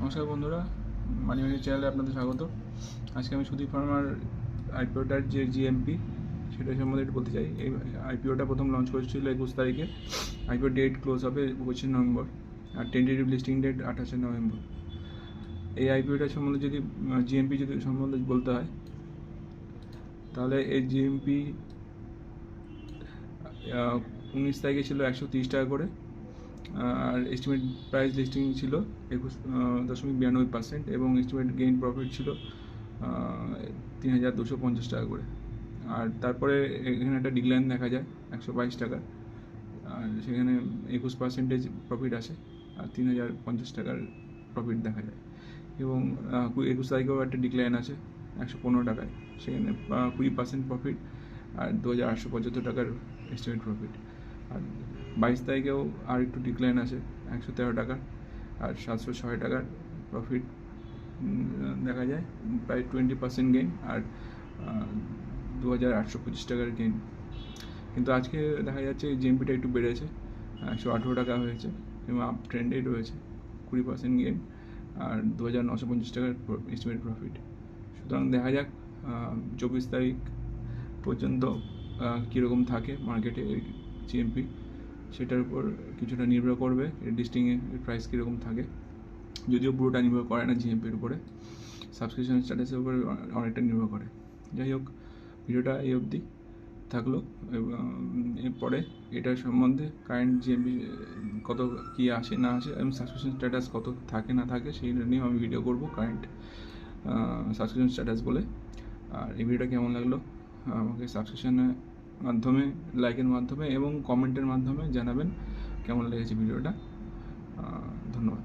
নমস্কার বন্ধুরা, মানি চ্যানেলে আপনাদের স্বাগত। আজকে আমি সুদীপ ফার্মার আইপিওটার যে জিএমপি সেটা সম্বন্ধে একটু বলতে চাই। এই আইপিওটা প্রথম লঞ্চ করেছিল 21 তারিখে। আইপিও ডেট ক্লোজ হবে 25 নভেম্বর, আর টেন্টেটিভ লিস্টিং ডেট 28 নভেম্বর। এই আইপিওটা সম্বন্ধে যদি জিএমপি যদি সম্বন্ধে বলতে হয়, তাহলে এই জিএমপি 19 তারিখে ছিল 130 টাকা করে, আর এস্টিমেট প্রাইস লিস্টিং ছিল 21.92%, এবং এস্টিমেট গেইন প্রফিট ছিল 3,250 টাকা করে। আর তারপরে এখানে একটা ডিক্লাইন দেখা যায় 122 টাকা, আর সেখানে 21% প্রফিট আসে, আর 3,050 টাকার প্রফিট দেখা যায়। এবং 21 তারিখেও একটা ডিক্লাইন আছে 115 টাকায়, সেখানে 20% প্রফিট আর 2,875 টাকার এস্টিমেট প্রফিট। আর 22 তারিখেও আর একটু ডিক্লাইন আছে 113 টাকার, আর 706 টাকার প্রফিট দেখা যায়, প্রায় 20% গেইন, আর 2,825 টাকার গেইন। কিন্তু আজকে দেখা যাচ্ছে জিএমপিটা একটু বেড়েছে, 118 টাকা হয়েছে, এবং আপ ট্রেন্ডেই রয়েছে, 20% গেইন আর 2,950 টাকার এস্টিমেট প্রফিট। সুতরাং দেখা যাক 24 তারিখ পর্যন্ত কীরকম থাকে মার্কেটে জিএমপি, সেটার উপর কিছুটা নির্ভর করবে লিস্টিংয়ের প্রাইস কীরকম থাকে। যদিও পুরোটা নির্ভর করে না জিএমপির উপরে, সাবস্ক্রিপশন স্ট্যাটাসের উপরে অনেকটা নির্ভর করে। যাই হোক, ভিডিওটা এই অবধি থাকলো। এরপরে এটার সম্বন্ধে কারেন্ট জিএমপি কত কী আসে না আসে এবং সাবস্ক্রিপশন স্ট্যাটাস কত থাকে না থাকে সেইটা নিয়েও আমি ভিডিও করবো, কারেন্ট সাবস্ক্রিপশন স্ট্যাটাস বলে। আর এই ভিডিওটা কেমন লাগলো আমাকে সাবস্ক্রিপশনের মাধ্যমে, লাইকের মাধ্যমে এবং কমেন্টের মাধ্যমে জানাবেন কেমন লেগেছে ভিডিওটা। ধন্যবাদ।